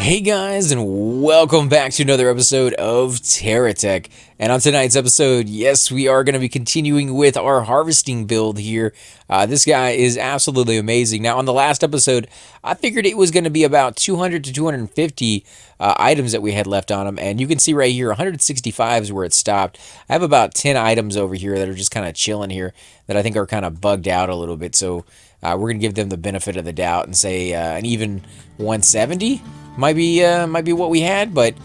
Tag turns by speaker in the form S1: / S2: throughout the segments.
S1: Hey guys, and welcome back to another episode of TerraTech. And on tonight's episode, yes, we are going to be continuing with our harvesting build here. This guy is absolutely amazing. Now, on the last episode, I figured it was going to be about 200 to 250 items that we had left on him. And you can see right here, 165 is where it stopped. I have about 10 items over here that are just kind of chilling here that I think are kind of bugged out a little bit. So we're going to give them the benefit of the doubt and say an even 170. Might be what we had, but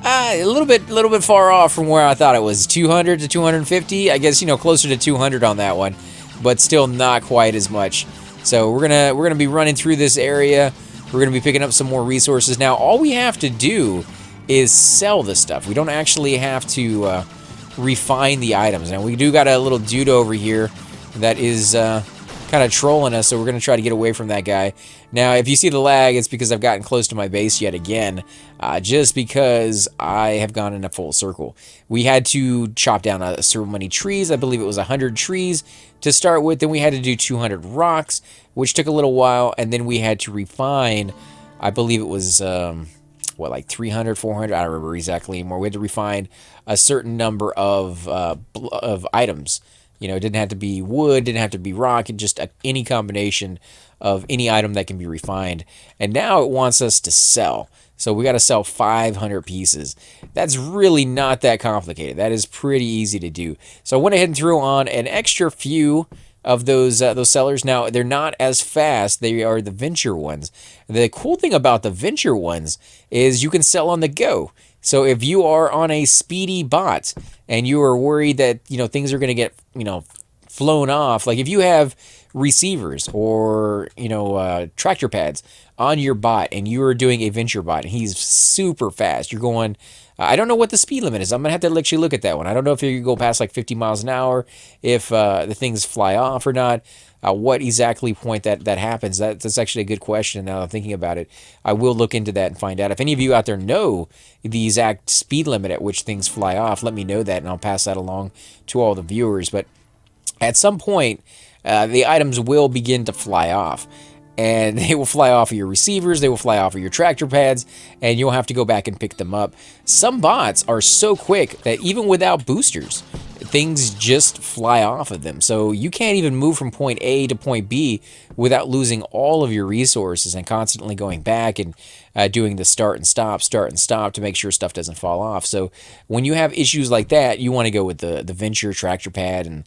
S1: a little bit far off from where I thought it was. 200 to 250, I guess, closer to 200 on that one, but still not quite as much. So we're gonna be running through this area. We're gonna be picking up some more resources. Now, all we have to do is sell this stuff. We don't actually have to refine the items. Now, we do got a little dude over here that is kind of trolling us, so we're going to try to get away from that guy. Now, if you see the lag, it's because I've gotten close to my base yet again, just because I have gone in a full circle. We had to chop down so many trees. I believe it was 100 trees to start with. Then we had to do 200 rocks, which took a little while, and then we had to refine, I believe it was, like 300, 400? I don't remember exactly anymore. We had to refine a certain number of items. It didn't have to be wood, didn't have to be rock, just any combination of any item that can be refined. And now it wants us to sell. So we got to sell 500 pieces. That's really not that complicated. That is pretty easy to do. So I went ahead and threw on an extra few of those sellers. Now, they're not as fast. They are the venture ones. The cool thing about the venture ones is you can sell on the go. So if you are on a speedy bot and you are worried that, things are going to get, flown off, like if you have receivers or, tractor pads on your bot and you are doing a venture bot and he's super fast, you're going, I don't know what the speed limit is. I'm going to have to actually look at that one. I don't know if you go past like 50 miles an hour, if the things fly off or not. What exactly point that happens? That's actually a good question now that I'm thinking about it. I will look into that and find out. If any of you out there know the exact speed limit at which things fly off, let me know that and I'll pass that along to all the viewers. But at some point, the items will begin to fly off. And they will fly off of your receivers, they will fly off of your tractor pads, and you'll have to go back and pick them up. Some bots are so quick that even without boosters, things just fly off of them. So you can't even move from point A to point B without losing all of your resources and constantly going back and doing the start and stop to make sure stuff doesn't fall off. So when you have issues like that, you want to go with the Venture tractor pad and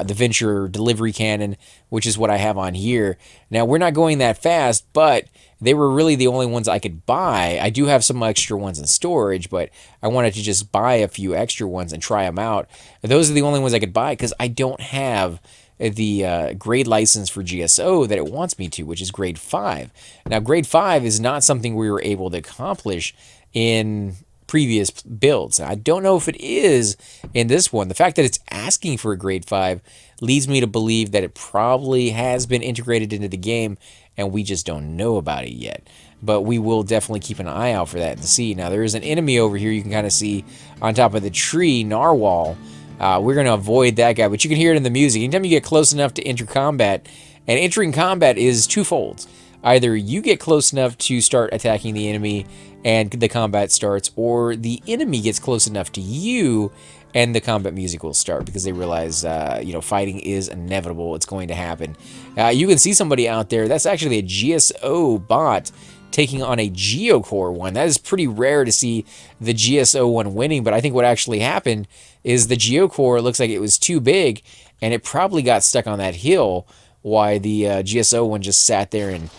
S1: the Venture delivery cannon, which is what I have on here. Now, we're not going that fast, but they were really the only ones I could buy. I do have some extra ones in storage, but I wanted to just buy a few extra ones and try them out. Those are the only ones I could buy because I don't have the grade license for GSO that it wants me to, which is grade 5. Now, grade 5 is not something we were able to accomplish in previous builds. I don't know if it is in this one. The fact that it's asking for a grade 5 leads me to believe that it probably has been integrated into the game and we just don't know about it yet. But we will definitely keep an eye out for that and see. Now, there is an enemy over here you can kind of see on top of the tree, Narwhal. We're going to avoid that guy, but you can hear it in the music. Anytime you get close enough to enter combat, and entering combat is twofold. Either you get close enough to start attacking the enemy and the combat starts, or the enemy gets close enough to you and the combat music will start because they realize, fighting is inevitable. It's going to happen. You can see somebody out there. That's actually a GSO bot taking on a Geocore one. That is pretty rare to see the GSO one winning, but I think what actually happened is the Geocore looks like it was too big and it probably got stuck on that hill while the GSO one just sat there and,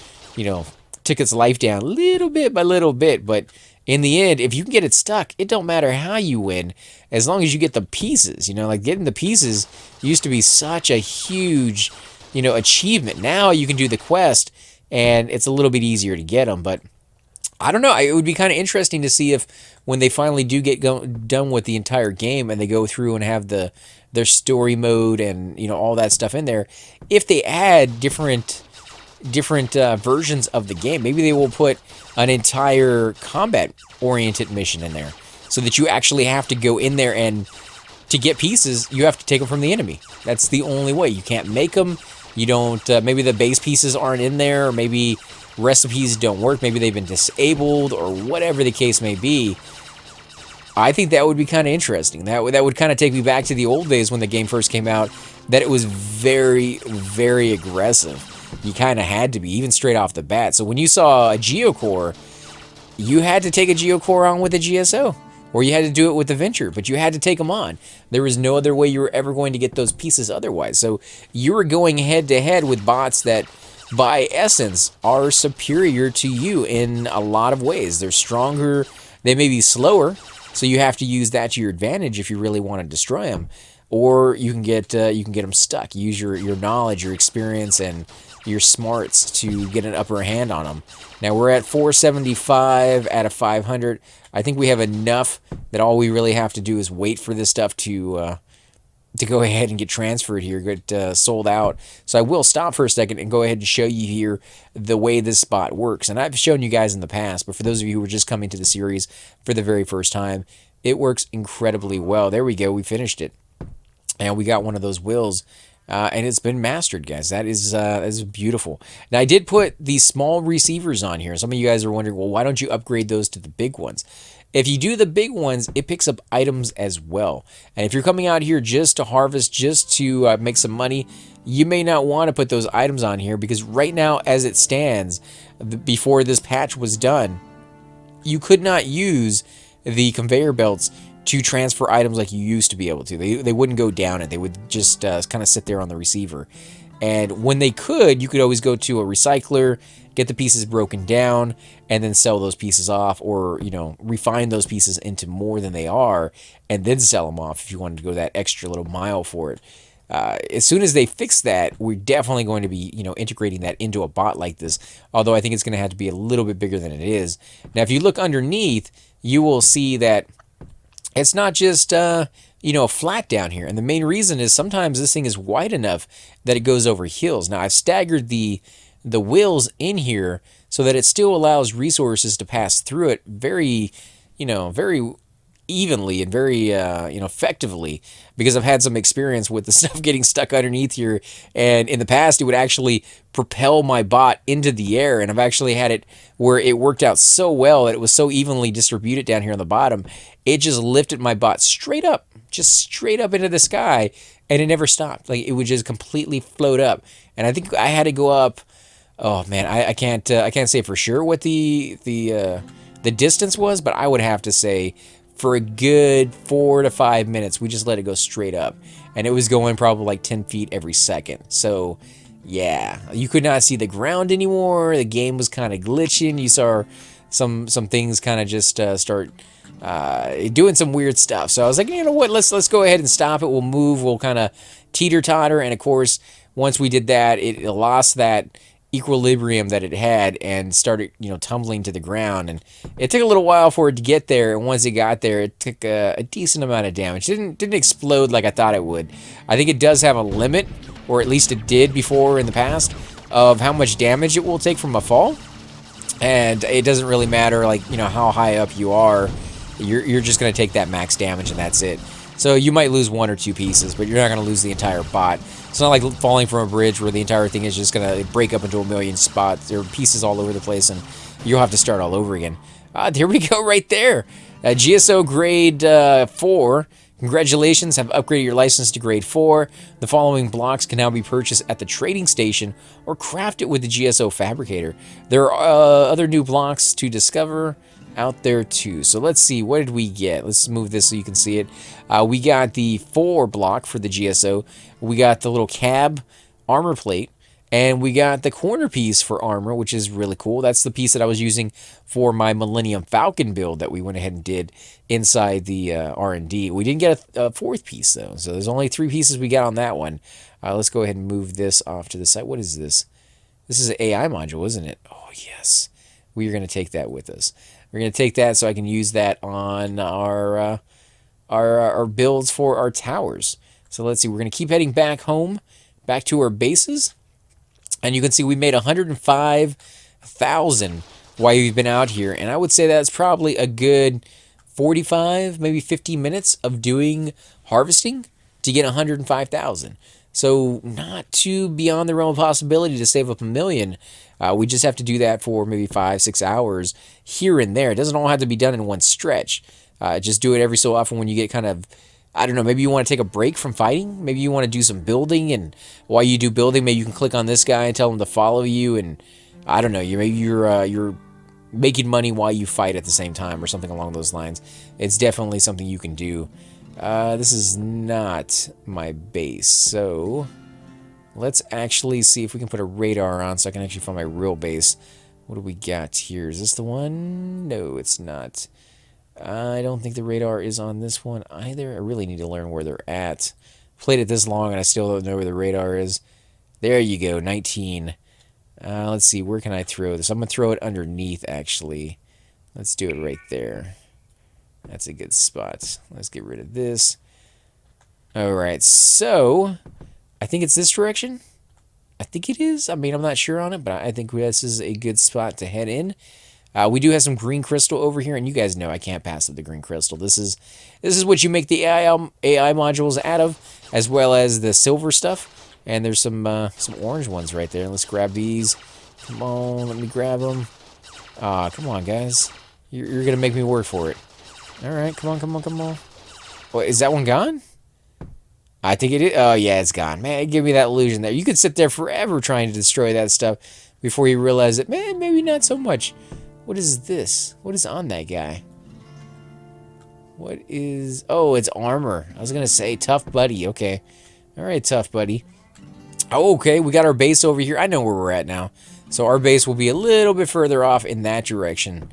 S1: took its life down little bit by little bit. But in the end, if you can get it stuck, it don't matter how you win, as long as you get the pieces. Like getting the pieces used to be such a huge, achievement. Now you can do the quest, and it's a little bit easier to get them. But I don't know. It would be kind of interesting to see if when they finally do get done with the entire game and they go through and have their story mode and all that stuff in there, if they add different versions of the game. Maybe they will put an entire combat-oriented mission in there so that you actually have to go in there and to get pieces, you have to take them from the enemy. That's the only way. You can't make them. You don't, maybe the base pieces aren't in there, or maybe recipes don't work, maybe they've been disabled or whatever the case may be. I think that would be kind of interesting. That would kind of take me back to the old days when the game first came out, that it was very, very aggressive. You kind of had to be, even straight off the bat. So when you saw a Geocore, you had to take a Geocore on with a GSO, or you had to do it with the Venture, but you had to take them on. There was no other way you were ever going to get those pieces otherwise. So you were going head to head with bots that, by essence, are superior to you in a lot of ways. They're stronger, they may be slower, so you have to use that to your advantage if you really want to destroy them, or you can get them stuck. Use your knowledge, your experience, and your smarts to get an upper hand on them. Now we're at 475 out of 500. I think we have enough that all we really have to do is wait for this stuff to go ahead and get transferred here, get sold out. So I will stop for a second and go ahead and show you here the way this spot works. And I've shown you guys in the past, but for those of you who are just coming to the series for the very first time, it works incredibly well. There we go, we finished it. And we got one of those wills. And it's been mastered, guys. That is beautiful. Now, I did put these small receivers on here. Some of you guys are wondering, well, why don't you upgrade those to the big ones? If you do the big ones, it picks up items as well. And if you're coming out here just to harvest, just to make some money, you may not want to put those items on here, because right now, as it stands, before this patch was done, you could not use the conveyor belts to transfer items like you used to be able to. They wouldn't go down it. They would just kind of sit there on the receiver. And when they could, you could always go to a recycler, get the pieces broken down, and then sell those pieces off, or, you know, refine those pieces into more than they are, and then sell them off if you wanted to go that extra little mile for it. As soon as they fix that, we're definitely going to be, you know, integrating that into a bot like this, although I think it's going to have to be a little bit bigger than it is. Now, if you look underneath, you will see that it's not just, you know, flat down here. And the main reason is sometimes this thing is wide enough that it goes over hills. Now, I've staggered the wheels in here so that it still allows resources to pass through it very, you know, very evenly and very, you know, effectively, because I've had some experience with the stuff getting stuck underneath here. And in the past, it would actually propel my bot into the air. And I've actually had it where it worked out so well that it was so evenly distributed down here on the bottom. It just lifted my bot straight up, just straight up into the sky, and it never stopped. Like, it would just completely float up. And I think I had to go up. Oh man, I can't say for sure what the distance was, but I would have to say for a good 4 to 5 minutes, we just let it go straight up, and it was going probably like 10 feet every second. So yeah, you could not see the ground anymore. The game was kind of glitching. You saw some things kind of just start doing some weird stuff. So I was like, you know what, let's go ahead and stop it. We'll move, we'll kind of teeter-totter, and of course, once we did that, it lost that equilibrium that it had and started, you know, tumbling to the ground. And it took a little while for it to get there, and once it got there, it took a decent amount of damage. It didn't explode like I thought it would. I think it does have a limit, or at least it did before in the past, of how much damage it will take from a fall. And it doesn't really matter, like, you know, how high up you are. You're just going to take that max damage, and that's it. So you might lose 1 or 2 pieces, but you're not going to lose the entire bot. It's not like falling from a bridge where the entire thing is just going to break up into a million spots. There are pieces all over the place, and you'll have to start all over again. There we go right there. GSO grade 4. Congratulations, have upgraded your license to grade 4. The following blocks can now be purchased at the trading station or crafted with the GSO fabricator. There are other new blocks to discover out there too. So let's see, what did we get? Let's move this so you can see it. We got the 4 block for the GSO. We got the little cab armor plate, and we got the corner piece for armor, which is really cool. That's the piece that I was using for my Millennium Falcon build that we went ahead and did inside the R&D. We didn't get a 4th piece though, so there's only 3 pieces we got on that one. Let's go ahead and move this off to the side. What is this? This is an AI module, isn't it? Oh yes, we are going to take that with us. We're going to take that so I can use that on our builds for our towers. So let's see, we're going to keep heading back home, back to our bases. And you can see we made 105,000 while we've been out here. And I would say that's probably a good 45, maybe 50 minutes of doing harvesting to get 105,000. So not too beyond the realm of possibility to save up $1 million. We just have to do that for maybe 5-6 hours here and there. It doesn't all have to be done in one stretch. Just do it every so often when you get kind of, I don't know, maybe you want to take a break from fighting. Maybe you want to do some building, and while you do building, maybe you can click on this guy and tell him to follow you, and I don't know, you're making money while you fight at the same time or something along those lines. It's definitely something you can do. This is not my base, so let's actually see if we can put a radar on so I can actually find my real base. What do we got here? Is this the one? No, it's not. I don't think the radar is on this one either. I really need to learn where they're at. Played it this long and I still don't know where the radar is. There you go, 19. Let's see, where can I throw this? I'm going to throw it underneath, actually. Let's do it right there. That's a good spot. Let's get rid of this. Alright, so I think it's this direction. I think it is. I mean, I'm not sure on it, but I think this is a good spot to head in. We do have some green crystal over here, and you guys know I can't pass up the green crystal. This is what you make the AI modules out of, as well as the silver stuff. And there's some orange ones right there. Let's grab these. Come on, let me grab them. Come on, guys. You're gonna make me work for it. All right, come on. Wait, is that one gone? I think it is. Oh yeah, it's gone. Man, give me that illusion there. You could sit there forever trying to destroy that stuff before you realize that, man, maybe not so much. What is this? What is on that guy? What is... Oh, it's armor. I was going to say tough buddy. Okay. All right, tough buddy. Oh, okay. We got our base over here. I know where we're at now. So our base will be a little bit further off in that direction.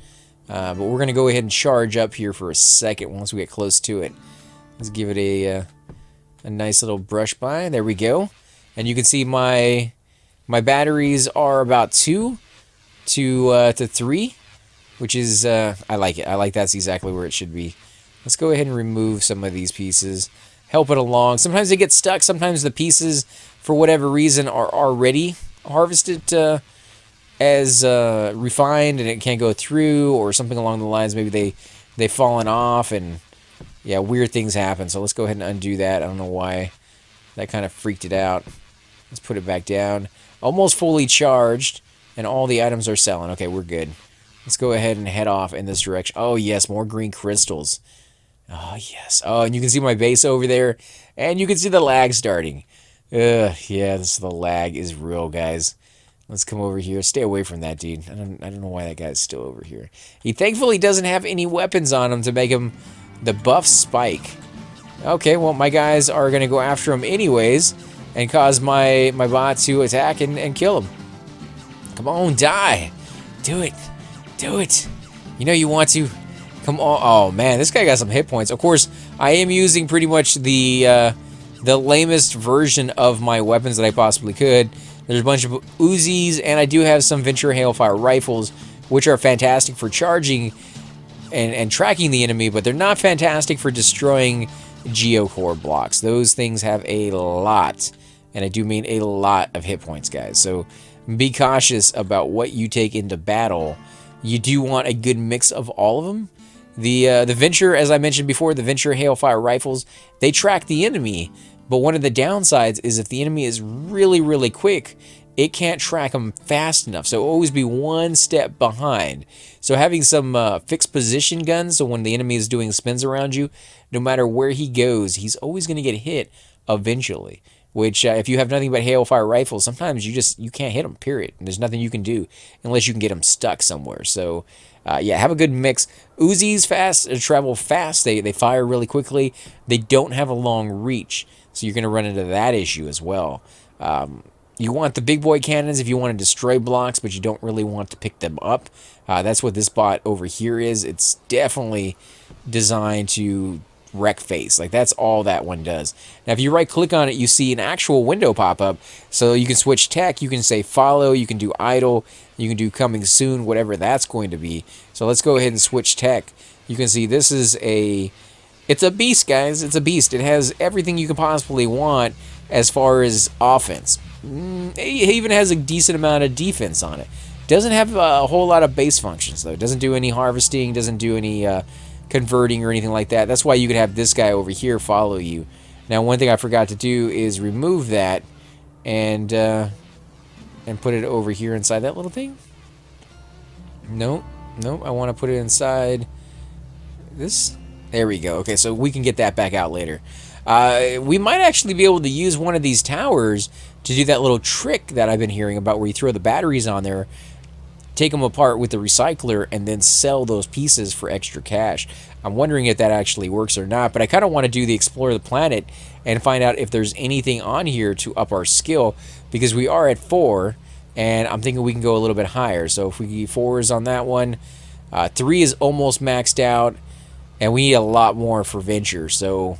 S1: But we're going to go ahead and charge up here for a second once we get close to it. Let's give it a nice little brush by. There we go. And you can see my batteries are about 2 to 3. Which is, I like it. I like that's exactly where it should be. Let's go ahead and remove some of these pieces. Help it along. Sometimes they get stuck. Sometimes the pieces, for whatever reason, are already harvested as refined and it can't go through, or something along the lines. Maybe they've fallen off, and yeah, weird things happen. So let's go ahead and undo that. I don't know why that kind of freaked it out. Let's put it back down. Almost fully charged, and all the items are selling. Okay, we're good. Let's go ahead and head off in this direction. Oh, yes, more green crystals. Oh, yes. Oh, and you can see my base over there. And you can see the lag starting. Yeah, the lag is real, guys. Let's come over here. Stay away from that dude. I don't know why that guy's still over here. He thankfully doesn't have any weapons on him to make him the buff spike. Okay, well, my guys are going to go after him anyways and cause my bot to attack and kill him. Come on, die. Do it. Do it. You know you want to. Come on. Oh, man, this guy got some hit points. Of course, I am using pretty much the lamest version of my weapons that I possibly could. There's a bunch of Uzis, and I do have some Venture Hailfire rifles, which are fantastic for charging and tracking the enemy, but they're not fantastic for destroying geocore blocks. Those things have a lot, and I do mean a lot of hit points, guys. So be cautious about what you take into battle. You do want a good mix of all of them. The Venture, as I mentioned before, the Venture Hailfire rifles, they track the enemy, but one of the downsides is if the enemy is really, really quick, it can't track them fast enough, so always be one step behind. So having some fixed position guns, so when the enemy is doing spins around you, no matter where he goes, he's always going to get hit eventually. Which, if you have nothing but Hailfire rifles, sometimes you can't hit them, period. And there's nothing you can do unless you can get them stuck somewhere. So, yeah, have a good mix. Uzis travel fast. They fire really quickly. They don't have a long reach, so you're going to run into that issue as well. You want the big boy cannons if you want to destroy blocks, but you don't really want to pick them up. That's what this bot over here is. It's definitely designed to wreck face. Like, that's all that one does. Now, if you right click on it, you see an actual window pop up, so you can switch tech. You can say follow, you can do idle, you can do coming soon, whatever that's going to be. So let's go ahead and switch tech. You can see this is it's a beast, guys. It's a beast. It has everything you can possibly want as far as offense. It even has a decent amount of defense on it. Doesn't have a whole lot of base functions, though. It doesn't do any harvesting, doesn't do any converting or anything like that. That's why you could have this guy over here follow you. Now, one thing I forgot to do is remove that and put it over here inside that little thing. Nope, nope. I want to put it inside this. There we go. Okay, so we can get that back out later. We might actually be able to use one of these towers to do that little trick that I've been hearing about, where you throw the batteries on there, take them apart with the recycler, and then sell those pieces for extra cash. I'm wondering if that actually works or not, but I kind of want to do the Explore the Planet and find out if there's anything on here to up our skill, because we are at 4, and I'm thinking we can go a little bit higher. So if we get 4s on that one, 3 is almost maxed out, and we need a lot more for Venture. So,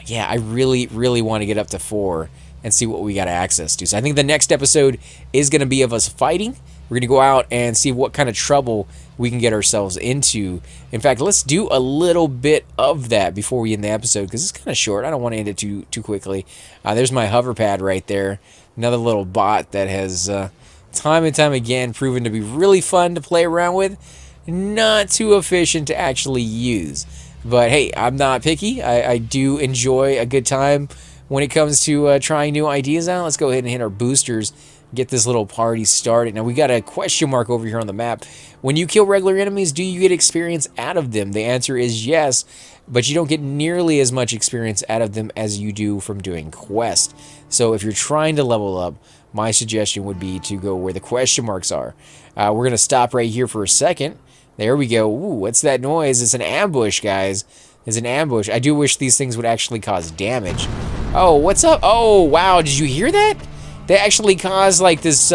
S1: yeah, I really, really want to get up to 4 and see what we got access to. So I think the next episode is going to be of us fighting. We're going to go out and see what kind of trouble we can get ourselves into. In fact, let's do a little bit of that before we end the episode, because it's kind of short. I don't want to end it too quickly. There's my hover pad right there. Another little bot that has time and time again proven to be really fun to play around with. Not too efficient to actually use. But hey, I'm not picky. I do enjoy a good time when it comes to trying new ideas out. Let's go ahead and hit our boosters, get this little party started. Now, we got a question mark over here on the map. When you kill regular enemies, do you get experience out of them? The answer is yes, but you don't get nearly as much experience out of them as you do from doing quests. So if you're trying to level up, my suggestion would be to go where the question marks are. We're going to stop right here for a second. There we go. Ooh, what's that noise? It's an ambush, guys. It's an ambush. I do wish these things would actually cause damage. Oh, what's up? Oh, wow. Did you hear that? They actually caused like this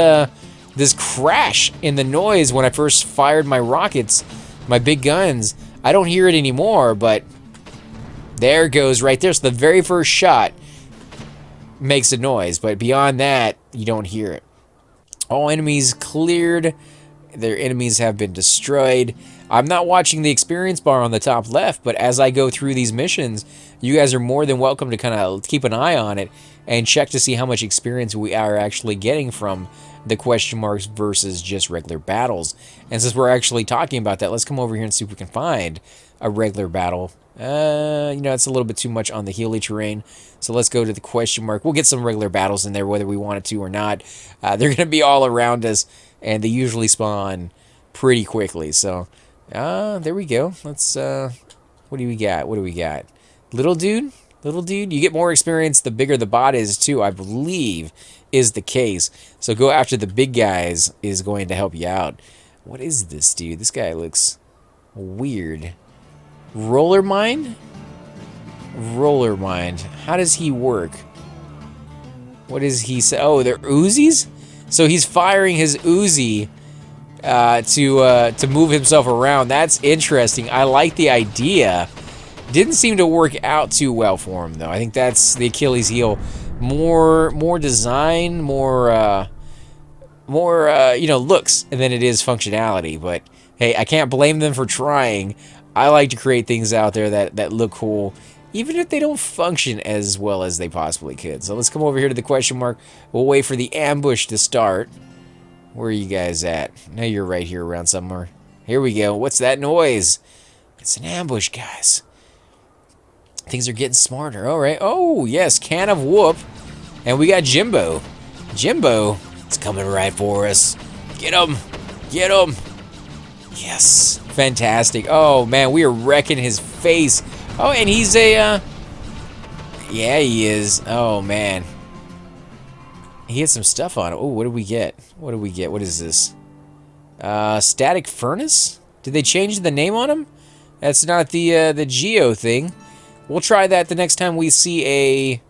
S1: this crash in the noise when I first fired my rockets, my big guns. I don't hear it anymore, but there it goes right there. So the very first shot makes a noise, but beyond that, you don't hear it. All enemies cleared. Their enemies have been destroyed. I'm not watching the experience bar on the top left, but as I go through these missions, you guys are more than welcome to kind of keep an eye on it and check to see how much experience we are actually getting from the question marks versus just regular battles. And since we're actually talking about that, let's come over here and see if we can find a regular battle. You know, it's a little bit too much on the hilly terrain, so let's go to the question mark. We'll get some regular battles in there whether we wanted to or not. They're going to be all around us, and they usually spawn pretty quickly. So there we go. Let's what do we got? What do we got? Little dude, you get more experience the bigger the bot is too, I believe is the case. So go after the big guys is going to help you out. What is this dude? This guy looks weird. Roller mine? Roller mine. How does he work? What does he say? Oh, they're Uzis? So he's firing his Uzi to move himself around. That's interesting. I like the idea. Didn't seem to work out too well for him, though. I think that's the Achilles heel. More design, more you know, looks than it is functionality. But hey, I can't blame them for trying. I like to create things out there that look cool, even if they don't function as well as they possibly could. So let's come over here to the question mark. We'll wait for the ambush to start. Where are you guys at? Now you're right here around somewhere. Here we go. What's that noise? It's an ambush, guys. Things are getting smarter. All right. Oh, yes. Can of whoop. And we got Jimbo. Jimbo is coming right for us. Get him. Get him. Yes. Fantastic. Oh, man. We are wrecking his face. Oh, and he's a... yeah, he is. Oh, man. He had some stuff on it. Oh, what did we get? What did we get? What is this? Static furnace? Did they change the name on him? That's not the Geo thing. We'll try that the next time we see a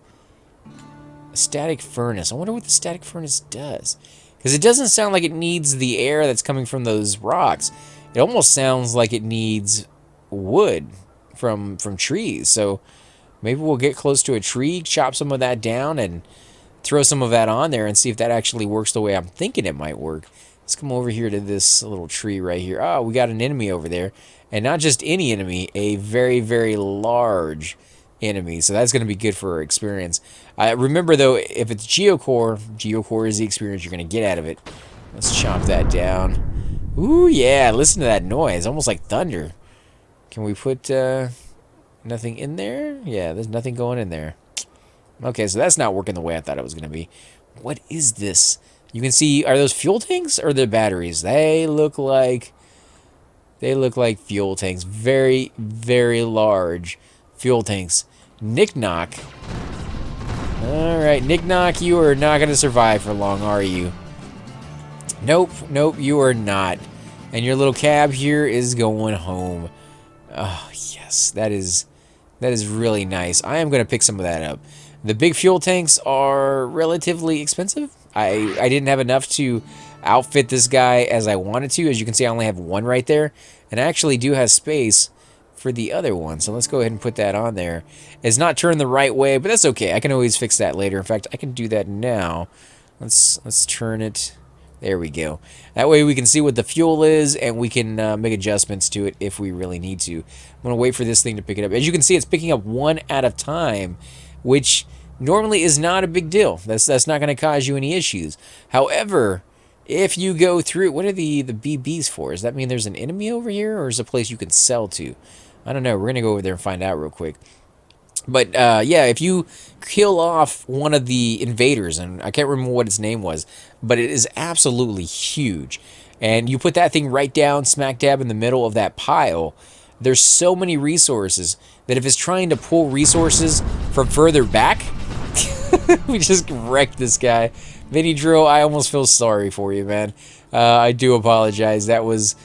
S1: static furnace. I wonder what the static furnace does. Because it doesn't sound like it needs the air that's coming from those rocks. It almost sounds like it needs wood from trees. So maybe we'll get close to a tree, chop some of that down, and throw some of that on there and see if that actually works the way I'm thinking it might work. Let's come over here to this little tree right here. Oh, we got an enemy over there. And not just any enemy, a very, very large enemy. So that's going to be good for our experience. Remember, though, if it's Geocore is the experience you're going to get out of it. Let's chop that down. Ooh, yeah, listen to that noise. Almost like thunder. Can we put... Nothing in there? Yeah, there's nothing going in there. Okay, so that's not working the way I thought it was going to be. What is this? You can see, are those fuel tanks or the batteries? They look like fuel tanks. Very, very large fuel tanks. Nick Knock. Alright, Nick Knock, you are not going to survive for long, are you? Nope, nope, you are not. And your little cab here is going home. Oh, yes, that is really nice. I am going to pick some of that up. The big fuel tanks are relatively expensive. I didn't have enough to outfit this guy as I wanted to. As you can see, I only have one right there. And I actually do have space for the other one. So let's go ahead and put that on there. It's not turned the right way, but that's okay. I can always fix that later. In fact, I can do that now. Let's turn it. There we go. That way we can see what the fuel is, and we can make adjustments to it if we really need to. I'm going to wait for this thing to pick it up. As you can see, it's picking up one at a time, which normally is not a big deal. That's not going to cause you any issues. However, if you go through... What are the BBs for? Does that mean there's an enemy over here, or is it a place you can sell to? I don't know. We're going to go over there and find out real quick. But, yeah, if you kill off one of the invaders, and I can't remember what its name was, but it is absolutely huge, and you put that thing right down smack dab in the middle of that pile, there's so many resources that if it's trying to pull resources from further back, we just wrecked this guy. Mini Drill, I almost feel sorry for you, man. I do apologize. That was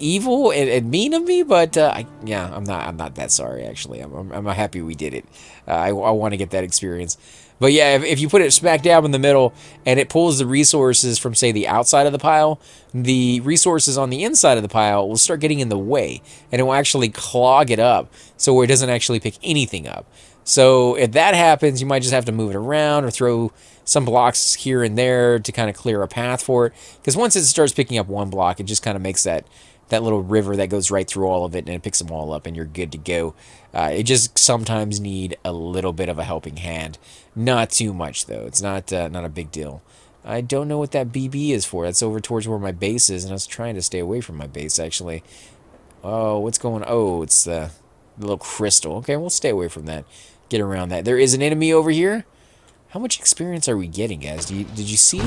S1: evil and mean of me, but yeah, I'm not that sorry actually. I'm happy we did it. I want to get that experience. But yeah, if you put it smack dab in the middle and it pulls the resources from, say, the outside of the pile, the resources on the inside of the pile will start getting in the way, and it will actually clog it up so it doesn't actually pick anything up. So if that happens, you might just have to move it around or throw some blocks here and there to kind of clear a path for it. Because once it starts picking up one block, it just kind of makes that little river that goes right through all of it, and it picks them all up, and you're good to go. It just sometimes need a little bit of a helping hand. Not too much, though. It's not a big deal. I don't know what that BB is for. That's over towards where my base is, and I was trying to stay away from my base, actually. Oh, what's going on? Oh, it's the little crystal. Okay, we'll stay away from that. Get around that. There is an enemy over here. How much experience are we getting, guys? Did you see?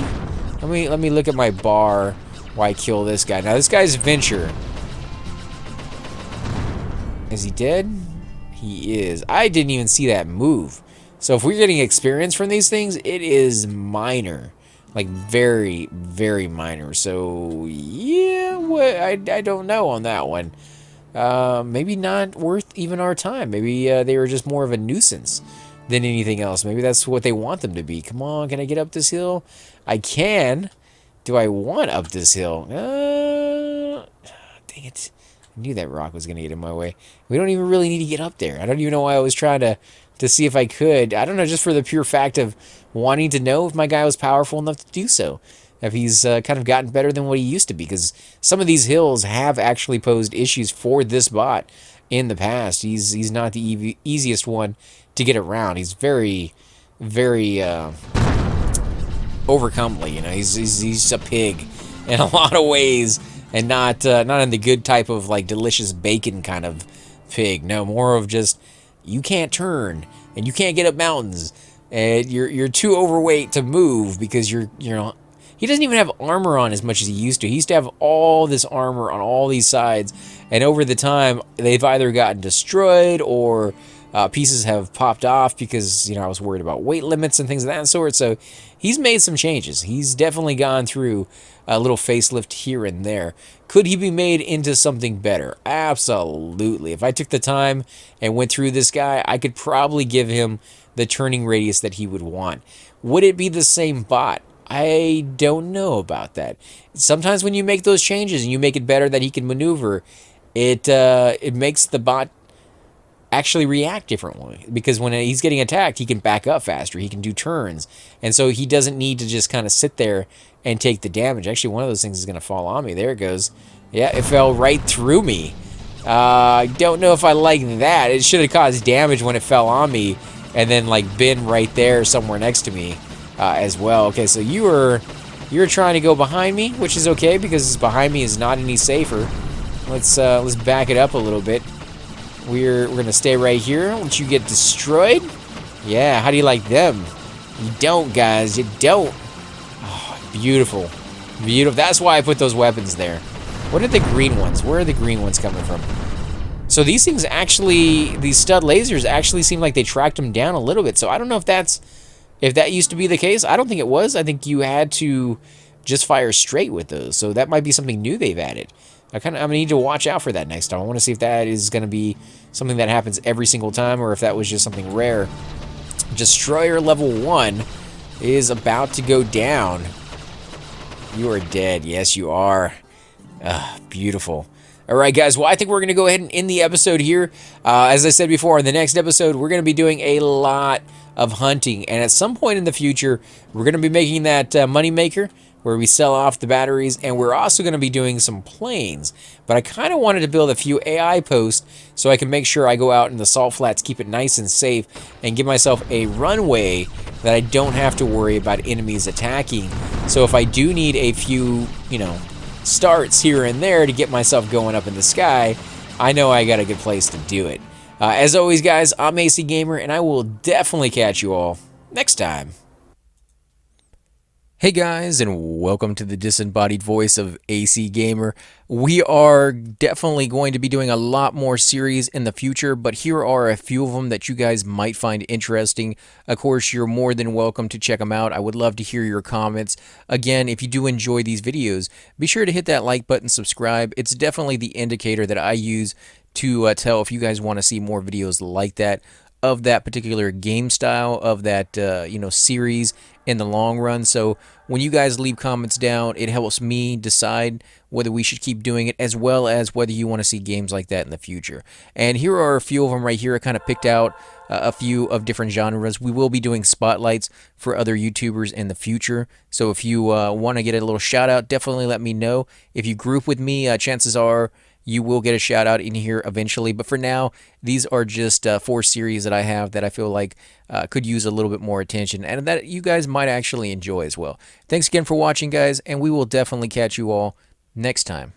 S1: Let me look at my bar. Why kill this guy? Now, this guy's Venture. Is he dead? He is. I didn't even see that move. So if we're getting experience from these things, it is minor. Like, very, very minor. So, yeah, I don't know on that one. Maybe not worth even our time. Maybe they were just more of a nuisance than anything else. Maybe that's what they want them to be. Come on, can I get up this hill? I can. Do I want up this hill? Dang it. I knew that rock was going to get in my way. We don't even really need to get up there. I don't even know why I was trying to see if I could. I don't know, just for the pure fact of wanting to know if my guy was powerful enough to do so. If he's kind of gotten better than what he used to be. Because some of these hills have actually posed issues for this bot in the past. He's not the easiest one to get around. He's very, very... overcomely, you know. He's a pig in a lot of ways, and not in the good type of like delicious bacon kind of pig. No, more of just you can't turn and you can't get up mountains, and you're too overweight to move because you're he doesn't even have armor on as much as he used to. He used to have all this armor on all these sides, and over the time they've either gotten destroyed or pieces have popped off because, you know, I was worried about weight limits and things of that sort. So he's made some changes. He's definitely gone through a little facelift here and there. Could he be made into something better? Absolutely. If I took the time and went through this guy, I could probably give him the turning radius that he would want. Would it be the same bot? I don't know about that. Sometimes when you make those changes and you make it better that he can maneuver, it makes the bot actually react differently, because when he's getting attacked, he can back up faster, he can do turns, and so he doesn't need to just kind of sit there and take the damage. Actually, one of those things is going to fall on me. There it goes. Yeah, it fell right through me. I don't know if I like that. It should have caused damage when it fell on me, and then like been right there somewhere next to me as well. Okay, so you're trying to go behind me, which is okay because behind me is not any safer. Let's back it up a little bit. We're gonna stay right here once you get destroyed. Yeah, how do you like them? You don't, guys. You don't. Oh, beautiful. Beautiful. That's why I put those weapons there. What are the green ones? Where are the green ones coming from? So these things actually, these stud lasers actually seem like they tracked them down a little bit. So I don't know if that used to be the case. I don't think it was. I think you had to just fire straight with those. So that might be something new they've added. I'm gonna need to watch out for that next time. I want to see if that is gonna be something that happens every single time, or if that was just something rare. Destroyer level 1 is about to go down. You are dead. Yes, you are. Beautiful. All right, guys. Well, I think we're going to go ahead and end the episode here. As I said before, in the next episode, we're going to be doing a lot of hunting. And at some point in the future, we're going to be making that money maker where we sell off the batteries. And we're also going to be doing some planes. But I kind of wanted to build a few AI posts so I can make sure I go out in the salt flats, keep it nice and safe, and give myself a runway that I don't have to worry about enemies attacking. So if I do need a few, starts here and there to get myself going up in the sky, I know I got a good place to do it. As always, guys, I'm AC Gamer, and I will definitely catch you all next time. Hey guys, and welcome to the disembodied voice of AC Gamer. We are definitely going to be doing a lot more series in the future, but here are a few of them that you guys might find interesting. Of course, you're more than welcome to check them out. I would love to hear your comments. Again, if you do enjoy these videos, be sure to hit that like button, subscribe. It's definitely the indicator that I use to tell if you guys want to see more videos like that, of that particular game style, of that series in the long run. So when you guys leave comments down, it helps me decide whether we should keep doing it, as well as whether you want to see games like that in the future. And here are a few of them right here. I kind of picked out a few of different genres. We will be doing spotlights for other YouTubers in the future. So if you want to get a little shout out, definitely let me know. If you group with me, chances are you will get a shout out in here eventually. But for now, these are just 4 series that I have that I feel like could use a little bit more attention, and that you guys might actually enjoy as well. Thanks again for watching, guys, and we will definitely catch you all next time.